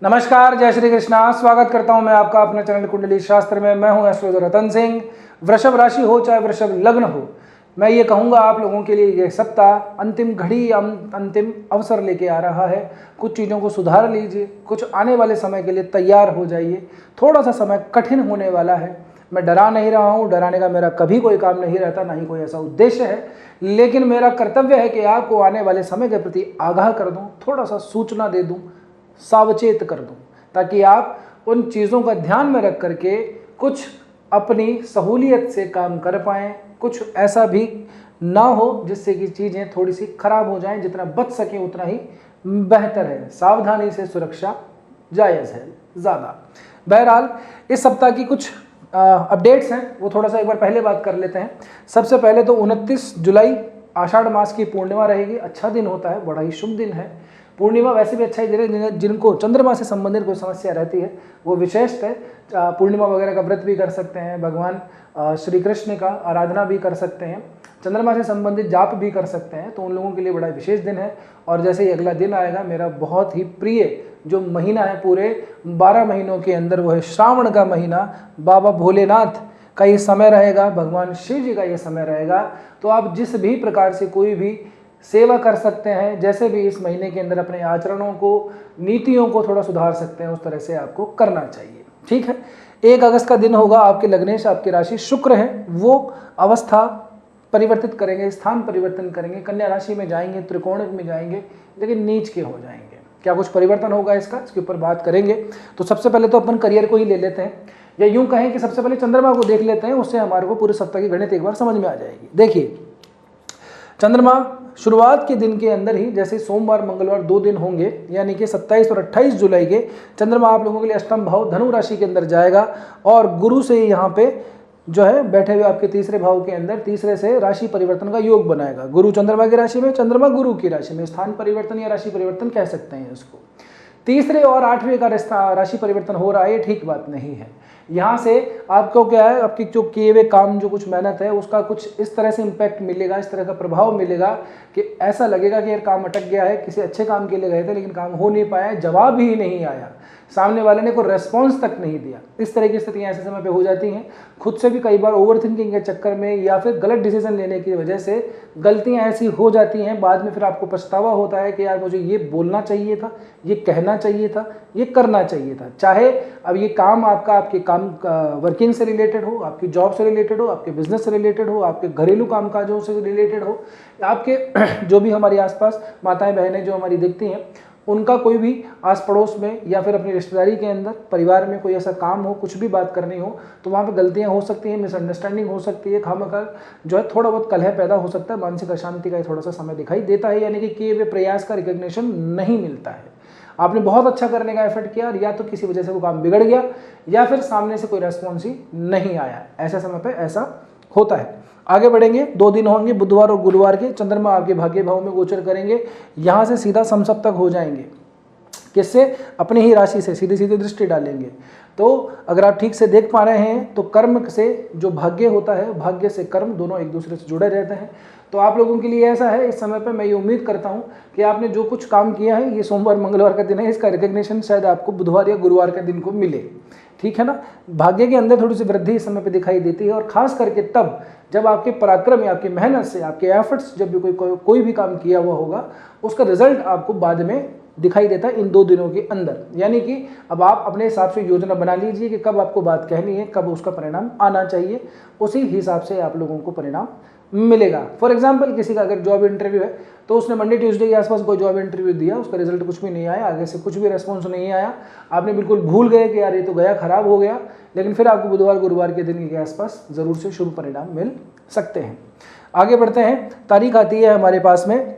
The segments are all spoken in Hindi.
नमस्कार, जय श्री कृष्णा। स्वागत करता हूं मैं आपका अपने चैनल कुंडली शास्त्र में। मैं हूं एस्ट्रोलॉजर रतन सिंह। वृषभ राशि हो चाहे वृषभ लग्न हो, मैं ये कहूंगा आप लोगों के लिए ये सप्ताह अंतिम घड़ी अंतिम अवसर लेके आ रहा है। कुछ चीज़ों को सुधार लीजिए, कुछ आने वाले समय के लिए तैयार हो जाइए। थोड़ा सा समय कठिन होने वाला है। मैं डरा नहीं रहा हूँ, डराने का मेरा कभी कोई काम नहीं रहता, ना ही कोई ऐसा उद्देश्य है, लेकिन मेरा कर्तव्य है कि आपको आने वाले समय के प्रति आगाह कर दूँ, थोड़ा सा सूचना दे दूँ, सावचेत कर दूं, ताकि आप उन चीज़ों का ध्यान में रख करके कुछ अपनी सहूलियत से काम कर पाएँ। कुछ ऐसा भी ना हो जिससे कि चीज़ें थोड़ी सी खराब हो जाएं। जितना बच सकें उतना ही बेहतर है। सावधानी से सुरक्षा जायज़ है ज़्यादा। बहरहाल इस सप्ताह की कुछ अपडेट्स हैं, वो थोड़ा सा एक बार पहले बात कर लेते हैं। सबसे पहले तो 29 जुलाई आषाढ़ मास की पूर्णिमा रहेगी। अच्छा दिन होता है, बड़ा ही शुभ दिन है। पूर्णिमा वैसे भी अच्छा ही दिन है। जिनको चंद्रमा से संबंधित कोई समस्या रहती है वो विशेष है, पूर्णिमा वगैरह का व्रत भी कर सकते हैं, भगवान श्री कृष्ण का आराधना भी कर सकते हैं, चंद्रमा से संबंधित जाप भी कर सकते हैं। तो उन लोगों के लिए बड़ा विशेष दिन है। और जैसे ही अगला दिन आएगा, मेरा बहुत ही प्रिय जो महीना है पूरे 12 महीनों के अंदर, वो है श्रावण का महीना। बाबा भोलेनाथ का ये समय रहेगा, भगवान शिव जी का ये समय रहेगा। तो आप जिस भी प्रकार से कोई भी सेवा कर सकते हैं, जैसे भी इस महीने के अंदर अपने आचरणों को, नीतियों को थोड़ा सुधार सकते हैं, उस तरह से आपको करना चाहिए। ठीक है। 1 अगस्त का दिन होगा। आपके लग्नेश, आपकी राशि शुक्र है, वो अवस्था परिवर्तित करेंगे, स्थान परिवर्तन करेंगे, कन्या राशि में जाएंगे, त्रिकोण में जाएंगे, लेकिन नीच के हो जाएंगे। क्या कुछ परिवर्तन होगा इसका, इसके ऊपर बात करेंगे। तो सबसे पहले तो अपन करियर को ही ले लेते हैं, या यूं कहें कि सबसे पहले चंद्रमा को देख लेते हैं। उससे हमारे को पूरे सप्ताह की गणित एक बार समझ में आ जाएगी। देखिए, चंद्रमा शुरुआत के दिन के अंदर ही, जैसे सोमवार मंगलवार 2 दिन होंगे, यानी कि 27 और 28 जुलाई के, चंद्रमा आप लोगों के लिए अष्टम भाव धनु राशि के अंदर जाएगा। और गुरु से यहाँ पे जो है बैठे हुए आपके तीसरे भाव के अंदर, तीसरे से राशि परिवर्तन का योग बनाएगा। गुरु चंद्रमा की राशि में, चंद्रमा गुरु की राशि में। स्थान परिवर्तन या राशि परिवर्तन कह सकते हैं इसको। तीसरे और 8वें का राशि परिवर्तन हो रहा है, ये ठीक बात नहीं है। यहाँ से आपको क्या है, आपकी जो किए हुए काम, जो कुछ मेहनत है, उसका कुछ इस तरह से इम्पैक्ट मिलेगा, इस तरह का प्रभाव मिलेगा कि ऐसा लगेगा कि यार काम अटक गया है। किसी अच्छे काम के लिए गए थे लेकिन काम हो नहीं पाया, जवाब ही नहीं आया, सामने वाले ने कोई रेस्पॉन्स तक नहीं दिया। इस तरह की स्थितियाँ ऐसे समय पे हो जाती हैं। खुद से भी कई बार ओवर थिंकिंग के चक्कर में या फिर गलत डिसीजन लेने की वजह से गलतियाँ ऐसी हो जाती हैं, बाद में फिर आपको पछतावा होता है कि यार मुझे ये बोलना चाहिए था, ये कहना चाहिए था, ये करना चाहिए था। चाहे अब ये काम आपका, आपके काम वर्किंग से रिलेटेड हो, आपकी जॉब से रिलेटेड हो, आपके बिजनेस से रिलेटेड हो, आपके घरेलू कामकाजों से रिलेटेड हो, आपके जो भी हमारे आसपास माताएं बहनें जो हमारी दिखती हैं, उनका कोई भी आस पड़ोस में या फिर अपनी रिश्तेदारी के अंदर, परिवार में कोई ऐसा काम हो, कुछ भी बात करनी हो, तो वहाँ पे गलतियाँ हो सकती हैं, मिसअंडरस्टैंडिंग हो सकती है, खामखा जो है थोड़ा बहुत कलह पैदा हो सकता है, मानसिक अशांति का थोड़ा सा समय दिखाई देता है। यानी कि किए हुए प्रयास का रिकग्निशन नहीं मिलता है। आपने बहुत अच्छा करने का एफर्ट किया और या तो किसी वजह से वो काम बिगड़ गया या फिर सामने से कोई रेस्पॉन्स ही नहीं आया। ऐसे समय पे ऐसा होता है। आगे बढ़ेंगे, 2 दिन होंगे, बुधवार और गुरुवार के। चंद्रमा आपके भाग्य भाव में गोचर करेंगे। यहाँ से सीधा समसप्तक हो जाएंगे। किससे? अपनी ही राशि से सीधी सीधी दृष्टि डालेंगे। तो अगर आप ठीक से देख पा रहे हैं तो कर्म से जो भाग्य होता है, भाग्य से कर्म, दोनों एक दूसरे से जुड़े रहते हैं। तो आप लोगों के लिए ऐसा है, इस समय पर मैं ये उम्मीद करता हूँ कि आपने जो कुछ काम किया है, ये सोमवार मंगलवार का दिन है, इसका रिकग्निशन शायद आपको बुधवार या गुरुवार के दिन को मिले। ठीक है ना। भाग्य के अंदर थोड़ी सी वृद्धि इस समय पे दिखाई देती है, और खास करके तब जब आपके पराक्रम या आपकी मेहनत से, आपके एफर्ट्स, जब भी कोई भी काम किया हुआ होगा, उसका रिजल्ट आपको बाद में दिखाई देता है इन 2 दिनों के अंदर। यानी कि अब आप अपने हिसाब से योजना बना लीजिए कि कब आपको बात कहनी है, कब उसका परिणाम आना चाहिए, उसी हिसाब से आप लोगों को परिणाम मिलेगा। फॉर एग्जाम्पल, किसी का अगर जॉब इंटरव्यू है तो उसने मंडे ट्यूसडे के आसपास कोई जॉब इंटरव्यू दिया, उसका रिजल्ट कुछ भी नहीं आया, आगे से कुछ भी रेस्पॉन्स नहीं आया, आपने बिल्कुल भूल गए कि यार ये तो गया, खराब हो गया, लेकिन फिर आपको बुधवार गुरुवार के दिन के आसपास जरूर से शुभ परिणाम मिल सकते हैं। आगे बढ़ते हैं। तारीख आती है हमारे पास में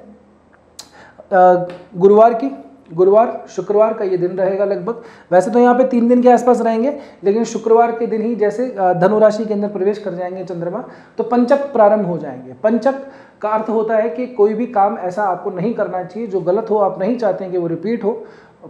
गुरुवार की। गुरुवार शुक्रवार का ये दिन रहेगा लगभग। वैसे तो यहाँ पे 3 दिन के आसपास रहेंगे, लेकिन शुक्रवार के दिन ही जैसे धनु राशि के अंदर प्रवेश कर जाएंगे चंद्रमा, तो पंचक प्रारंभ हो जाएंगे। पंचक का अर्थ होता है कि कोई भी काम ऐसा आपको नहीं करना चाहिए जो गलत हो, आप नहीं चाहते हैं कि वो रिपीट हो।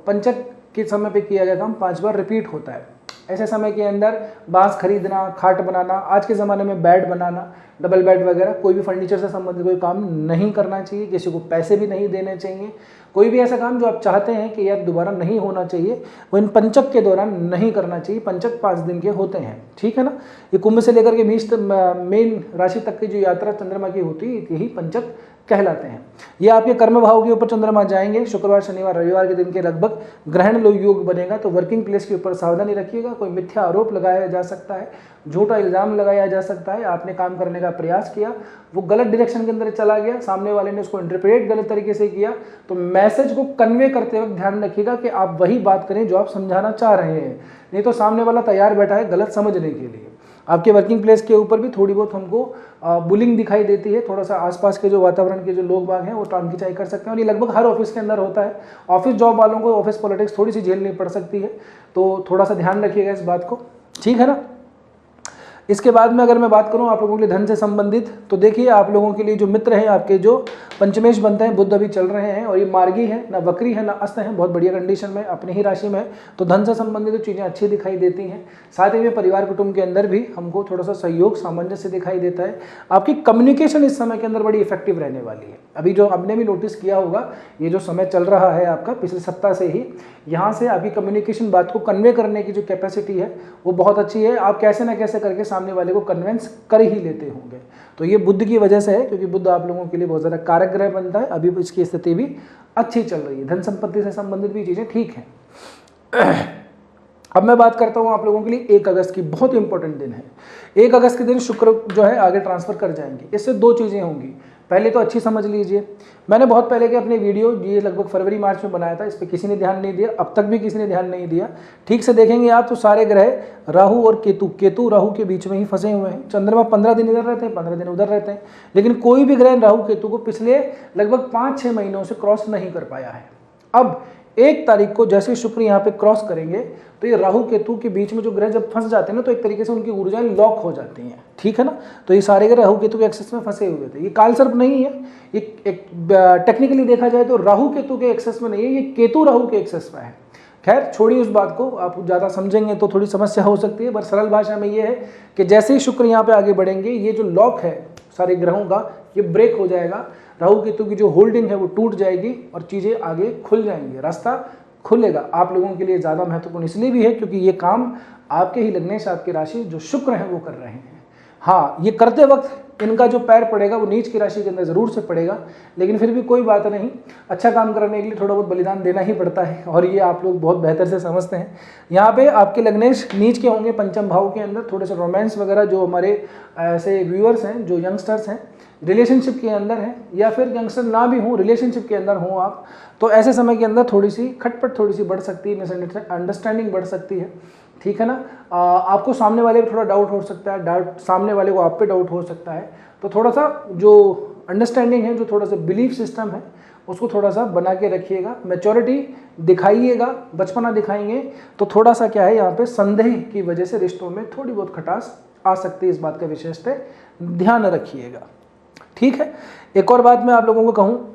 पंचक के समय पे किया गया काम 5 बार रिपीट होता है। ऐसे समय के अंदर बांस खरीदना, खाट बनाना, आज के ज़माने में बेड बनाना, डबल बेड वगैरह, कोई भी फर्नीचर से संबंधित कोई काम नहीं करना चाहिए, किसी को पैसे भी नहीं देने चाहिए। कोई भी ऐसा काम जो आप चाहते हैं कि यार दोबारा नहीं होना चाहिए, वो इन पंचक के दौरान नहीं करना चाहिए। पंचक 5 दिन के होते हैं, ठीक है ना। ये कुंभ से लेकर के मेन राशि तक की जो यात्रा चंद्रमा की होती है, यही पंचक कहलाते हैं। ये आपके कर्म भाव के ऊपर चंद्रमा जाएंगे। शुक्रवार, शनिवार, रविवार के दिन के लगभग ग्रहण योग बनेगा, तो वर्किंग प्लेस के ऊपर सावधानी रखिएगा। कोई मिथ्या आरोप लगाया जा सकता है, झूठा इल्जाम लगाया जा सकता है। आपने काम करने का प्रयास किया, वो गलत डायरेक्शन के अंदर चला गया, सामने वाले ने उसको इंटरप्रेट गलत तरीके से किया, तो मैसेज को कन्वे करते वक्त ध्यान रखिएगा कि आप वही बात करें जो आप समझाना चाह रहे हैं, नहीं तो सामने वाला तैयार बैठा है गलत समझने के लिए। आपके वर्किंग प्लेस के ऊपर भी थोड़ी बहुत हमको बुलिंग दिखाई देती है। थोड़ा सा आसपास के जो वातावरण के जो लोग बाग हैं वो टांग खिंचाई कर सकते हैं, और ये लगभग हर ऑफिस के अंदर होता है। ऑफिस जॉब वालों को ऑफिस पॉलिटिक्स थोड़ी सी झेलनी पड़ सकती है, तो थोड़ा सा ध्यान रखिएगा इस बात को, ठीक है ना। इसके बाद में अगर मैं बात करूं आप लोगों के लिए धन से संबंधित, तो देखिए आप लोगों के लिए जो मित्र हैं आपके, जो पंचमेश बनते हैं, बुध अभी चल रहे हैं और ये मार्गी है, ना वक्री है ना अस्त है, बहुत बढ़िया कंडीशन में अपनी ही राशि में, तो धन से संबंधित तो चीज़ें अच्छी दिखाई देती हैं। साथ ही में परिवार कुटुंब के अंदर भी हमको थोड़ा सा सहयोग सामंजस्य दिखाई देता है। आपकी कम्युनिकेशन इस समय के अंदर बड़ी इफेक्टिव रहने वाली है। अभी जो आपने भी नोटिस किया होगा, ये जो समय चल रहा है आपका पिछले सप्ताह से ही, यहाँ से आपकी कम्युनिकेशन, बात को कन्वे करने की जो कैपेसिटी है वो बहुत अच्छी है। आप कैसे ना कैसे करके सामने वाले को कन्विंस कर ही लेते होंगे, तो ये बुध की वजह से है, क्योंकि बुध आप लोगों के लिए बहुत ज़्यादा कारक ग्रह बनता है। अभी इसकी स्थिति भी अच्छी चल रही है, धन संपत्ति से संबंधित भी चीज़ें ठीक हैं। अब मैं बात करता हूँ आप लोगों के लिए 1 अगस्त की, बहुत इंपॉर्टेंट दिन है। 1 अगस्त के दिन शुक्र जो है आगे ट्रांसफर कर जाएंगे। इससे 2 चीज़ें होंगी। पहले तो अच्छी समझ लीजिए, मैंने बहुत पहले के अपने वीडियो ये लगभग फरवरी मार्च में बनाया था, इस पर किसी ने ध्यान नहीं दिया, अब तक भी किसी ने ध्यान नहीं दिया। ठीक से देखेंगे आप तो सारे ग्रह राहु और केतु राहु के बीच में ही फंसे हुए हैं। चंद्रमा 15 दिन इधर रहते हैं, 15 दिन उधर रहते हैं, लेकिन कोई भी ग्रह राहु केतु को पिछले लगभग 5-6 महीनों से क्रॉस नहीं कर पाया है। अब 1 तारीख को जैसे शुक्र यहाँ पे क्रॉस करेंगे, तो ये राहु केतु के बीच में जो ग्रह जब फंस जाते हैं ना, तो एक तरीके से उनकी ऊर्जाएं लॉक हो जाती हैं, ठीक है ना। तो ये सारे ग्रह राहु केतु के एक्सेस में फंसे हुए थे। ये कालसर्प नहीं है, ये एक टेक्निकली देखा जाए तो राहु केतु के एक्सेस में नहीं है, ये केतु राहु के एक्सेस में है। खैर छोड़िए उस बात को, आप ज़्यादा समझेंगे तो थोड़ी समस्या हो सकती है, पर सरल भाषा में ये है कि जैसे ही शुक्र यहाँ पे आगे बढ़ेंगे, ये जो लॉक है सारे ग्रहों का, ये ब्रेक हो जाएगा। राहु केतु की जो होल्डिंग है वो टूट जाएगी और चीज़ें आगे खुल जाएंगी, रास्ता खुलेगा। आप लोगों के लिए ज़्यादा महत्वपूर्ण इसलिए भी है क्योंकि ये काम आपके ही लग्नेश, आपकी राशि जो शुक्र है वो कर रहे हैं। हाँ, ये करते वक्त इनका जो पैर पड़ेगा वो नीच की राशि के अंदर ज़रूर से पड़ेगा, लेकिन फिर भी कोई बात नहीं, अच्छा काम करने के लिए थोड़ा बहुत बलिदान देना ही पड़ता है, और ये आप लोग बहुत बेहतर से समझते हैं। यहाँ पे आपके लग्नेश नीच के होंगे पंचम भाव के अंदर, थोड़े से रोमांस वगैरह, जो हमारे ऐसे व्यूअर्स हैं, जो यंगस्टर्स हैं, रिलेशनशिप के अंदर हैं, या फिर यंगस्टर ना भी हों, रिलेशनशिप के अंदर हों आप, तो ऐसे समय के अंदर थोड़ी सी खटपट थोड़ी सी बढ़ सकती है, मिसअंडरस्टैंडिंग बढ़ सकती है, ठीक है ना। आपको सामने वाले पे थोड़ा डाउट हो सकता है, डाउट सामने वाले को आप पे डाउट हो सकता है, तो थोड़ा सा जो अंडरस्टैंडिंग है, जो थोड़ा सा बिलीफ सिस्टम है, उसको थोड़ा सा बना के रखिएगा। मैच्योरिटी दिखाइएगा, बचपना दिखाएंगे तो थोड़ा सा क्या है, यहाँ पे संदेह की वजह से रिश्तों में थोड़ी बहुत खटास आ सकती है, इस बात का विशेष ध्यान रखिएगा, ठीक है। एक और बात मैं आप लोगों को कहूँ,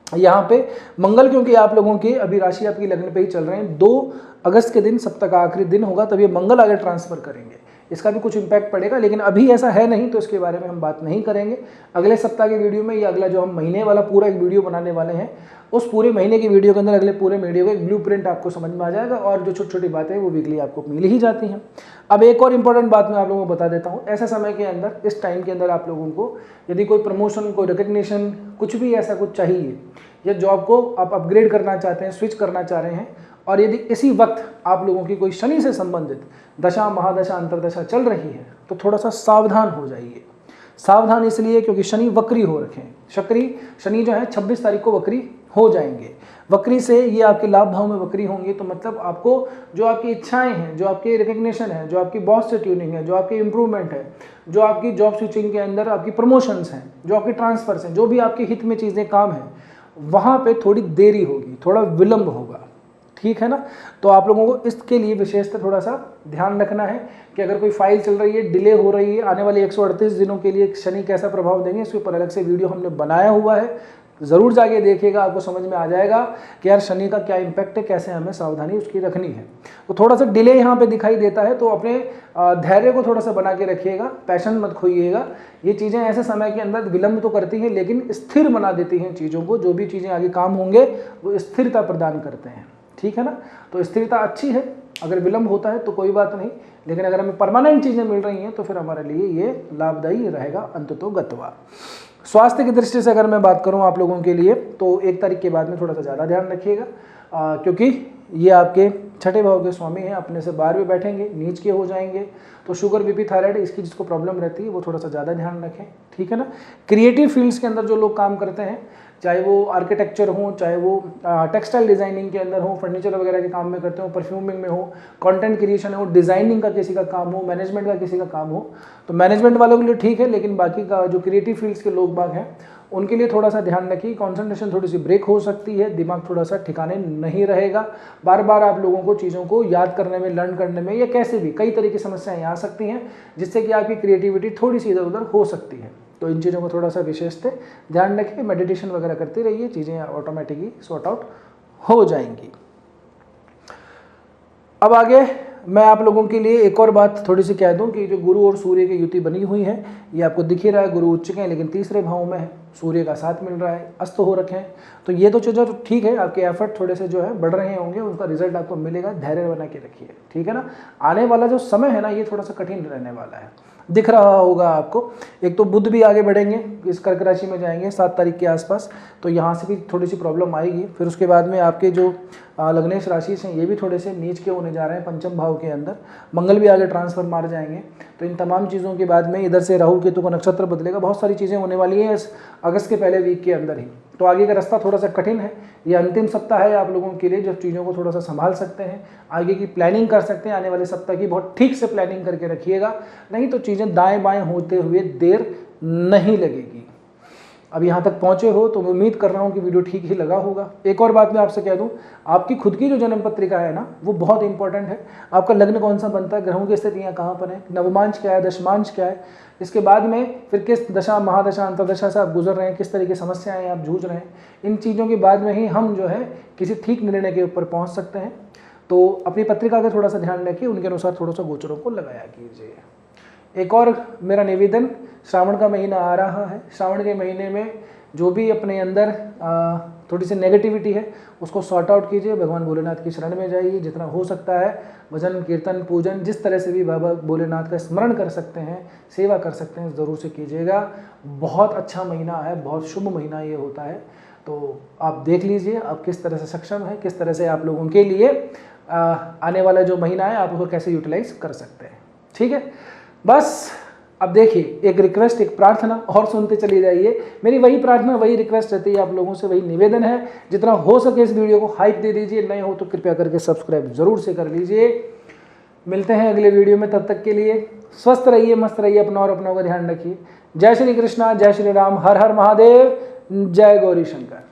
यहाँ पे मंगल, क्योंकि आप लोगों की अभी राशि आपकी लग्न पे ही चल रहे हैं, 2 अगस्त के दिन सप्ताह का आखिरी दिन होगा, तब ये मंगल आगे ट्रांसफर करेंगे, इसका भी कुछ इम्पैक्ट पड़ेगा, लेकिन अभी ऐसा है नहीं, तो इसके बारे में हम बात नहीं करेंगे। अगले सप्ताह के वीडियो में, या अगला जो हम महीने वाला पूरा एक वीडियो बनाने वाले हैं, उस पूरे महीने की वीडियो के अंदर, अगले पूरे वीडियो का एक ब्लूप्रिंट आपको समझ में आ जाएगा, और जो छोटी छोटी बातें वो वीकली आपको मिल ही जाती हैं। अब एक और इम्पॉर्टेंट बात मैं आप लोगों को बता देता हूँ, ऐसे समय के अंदर, इस टाइम के अंदर आप लोगों को यदि कोई प्रमोशन, कोई रिकग्निशन, कुछ भी ऐसा कुछ चाहिए, या जॉब को आप अपग्रेड करना चाहते हैं, स्विच करना चाह रहे हैं, और यदि इसी वक्त आप लोगों की कोई शनि से संबंधित दशा, महादशा, अंतरदशा चल रही है, तो थोड़ा सा सावधान हो जाइए। सावधान इसलिए क्योंकि शनि वक्री हो रखे हैं। शनि जो है 26 तारीख को वक्री हो जाएंगे। वक्री से ये आपके लाभ भाव में वक्री होंगे, तो मतलब आपको जो आपकी इच्छाएं हैं, जो आपकी रिकग्निशन है, जो आपकी बॉस से ट्यूनिंग है, जो आपकी इंप्रूवमेंट है, जो आपकी जॉब स्विचिंग के अंदर आपकी प्रमोशंस हैं, जो आपकी ट्रांसफर्स हैं, जो भी आपके हित में चीज़ें काम हैं, वहाँ पे थोड़ी देरी होगी, थोड़ा विलंब होगा, ठीक है ना। तो आप लोगों को इसके लिए विशेषतः थोड़ा सा ध्यान रखना है कि अगर कोई फाइल चल रही है, डिले हो रही है, आने वाले 138 दिनों के लिए शनि कैसा प्रभाव देंगे, इसके ऊपर अलग से वीडियो हमने बनाया हुआ है, ज़रूर जाके देखिएगा, आपको समझ में आ जाएगा कि यार शनि का क्या इम्पैक्ट है, कैसे हमें सावधानी उसकी रखनी है। तो थोड़ा सा डिले यहाँ पे दिखाई देता है, तो अपने धैर्य को थोड़ा सा बना के रखिएगा, पैशन मत खोइएगा। ये चीज़ें ऐसे समय के अंदर विलंब तो करती हैं लेकिन स्थिर बना देती हैं चीज़ों को। जो भी चीज़ें आगे काम होंगे वो स्थिरता प्रदान करते हैं, ठीक है ना। तो स्थिरता अच्छी है, अगर विलंब होता है तो कोई बात नहीं, लेकिन अगर हमें परमानेंट चीज़ें मिल रही हैं तो फिर हमारे लिए ये लाभदायी रहेगा अंततो गत्वा। स्वास्थ्य की दृष्टि से अगर मैं बात करूं आप लोगों के लिए, तो 1 तारीख के बाद में थोड़ा सा ज़्यादा ध्यान रखिएगा, क्योंकि ये आपके छठे भाव के स्वामी हैं, अपने से 12वें बैठेंगे, नीच के हो जाएंगे। तो शुगर, बीपी, थायराइड, इसकी जिसको प्रॉब्लम रहती है वो थोड़ा सा ज़्यादा ध्यान रखें, ठीक है ना। क्रिएटिव फील्ड्स के अंदर जो लोग काम करते हैं, चाहे वो आर्किटेक्चर हो, चाहे वो टेक्सटाइल डिज़ाइनिंग के अंदर हो, फर्नीचर वगैरह के काम में करते हो, परफ्यूमिंग में हो, कंटेंट क्रिएशन हो, डिज़ाइनिंग का किसी का काम हो, मैनेजमेंट का किसी का काम हो, तो मैनेजमेंट वालों के लिए ठीक है, लेकिन बाकी का जो क्रिएटिव फील्ड्स के लोग बाग हैं उनके लिए थोड़ा सा ध्यान रखिए। कंसंट्रेशन थोड़ी सी ब्रेक हो सकती है, दिमाग थोड़ा सा ठिकाने नहीं रहेगा, बार बार आप लोगों को चीज़ों को याद करने में, लर्न करने में, या कैसे भी कई तरह की समस्याएं आ सकती हैं, जिससे कि आपकी क्रिएटिविटी थोड़ी सी इधर उधर हो सकती है। तो इन चीज़ों को थोड़ा सा विशेष से ध्यान रखिए, मेडिटेशन वगैरह करते रहिए, चीज़ें ऑटोमेटिकली सॉर्ट आउट हो जाएंगी। अब आगे मैं आप लोगों के लिए एक और बात थोड़ी सी कह दूं कि जो गुरु और सूर्य की युति बनी हुई है, ये आपको दिख ही रहा है, गुरु उच्च के हैं लेकिन तीसरे भाव में है, सूर्य का साथ मिल रहा है, अस्त हो रखे हैं। तो ये तो चीज़ें तो ठीक है, आपके एफर्ट थोड़े से जो है बढ़ रहे होंगे, उनका रिजल्ट आपको मिलेगा, धैर्य बना के रखिए, ठीक है ना। आने वाला जो समय है ना, ये थोड़ा सा कठिन रहने वाला है, दिख रहा होगा आपको। एक तो बुध भी आगे बढ़ेंगे, इस कर्क राशि में जाएंगे 7 तारीख के आसपास, तो यहाँ से भी थोड़ी सी प्रॉब्लम आएगी। फिर उसके बाद में आपके जो लग्नेश राशि से ये भी थोड़े से नीच के होने जा रहे हैं पंचम भाव के अंदर, मंगल भी आगे ट्रांसफर मार जाएंगे। तो इन तमाम चीज़ों के बाद में इधर से राहु केतु का नक्षत्र बदलेगा, बहुत सारी चीज़ें होने वाली हैं इस अगस्त के पहले वीक के अंदर ही। तो आगे का रास्ता थोड़ा सा कठिन है, ये अंतिम सप्ताह है आप लोगों के लिए, जब चीज़ों को थोड़ा सा संभाल सकते हैं, आगे की प्लानिंग कर सकते हैं। आने वाले सप्ताह की बहुत ठीक से प्लानिंग करके रखिएगा, नहीं तो चीज़ें दाएँ बाएँ होते हुए देर नहीं लगेगी। अब यहाँ तक पहुँचे हो तो मैं उम्मीद कर रहा हूँ कि वीडियो ठीक ही लगा होगा। एक और बात मैं आपसे कह दूँ, आपकी खुद की जो जन्म पत्रिका है ना, वो बहुत इंपॉर्टेंट है। आपका लग्न कौन सा बनता है, ग्रहों की स्थितियाँ कहाँ पर हैं, नवमांश क्या है, दशमांश क्या है, इसके बाद में फिर किस दशा, महादशा, अंतर्दशा से आप गुजर रहे हैं, किस तरह की समस्याएं आप जूझ रहे हैं, इन चीज़ों के बाद में ही हम जो है किसी ठीक निर्णय के ऊपर पहुँच सकते हैं। तो अपनी पत्रिका का थोड़ा सा ध्यान रखिए, उनके अनुसार थोड़ा सा गोचरों को लगाया कीजिए। एक और मेरा निवेदन, श्रावण का महीना आ रहा है, श्रावण के महीने में जो भी अपने अंदर थोड़ी सी नेगेटिविटी है उसको सॉर्ट आउट कीजिए, भगवान भोलेनाथ की शरण में जाइए, जितना हो सकता है भजन कीर्तन पूजन जिस तरह से भी बाबा भोलेनाथ का स्मरण कर सकते हैं, सेवा कर सकते हैं, ज़रूर से कीजिएगा। बहुत अच्छा महीना है, बहुत शुभ महीना ये होता है। तो आप देख लीजिए आप किस तरह से सक्षम है, किस तरह से आप लोगों के लिए आने वाला जो महीना है आप उसको कैसे यूटिलाइज कर सकते हैं, ठीक है। बस अब देखिए, एक रिक्वेस्ट, एक प्रार्थना और सुनते चली जाइए। मेरी वही प्रार्थना, वही रिक्वेस्ट रहती है आप लोगों से, वही निवेदन है, जितना हो सके इस वीडियो को हाइप दे दीजिए, नए हो तो कृपया करके सब्सक्राइब जरूर से कर लीजिए। मिलते हैं अगले वीडियो में, तब तक के लिए स्वस्थ रहिए, मस्त रहिए, अपना और अपनों का ध्यान रखिए। जय श्री कृष्णा, जय श्री राम, हर हर महादेव, जय गौरी शंकर।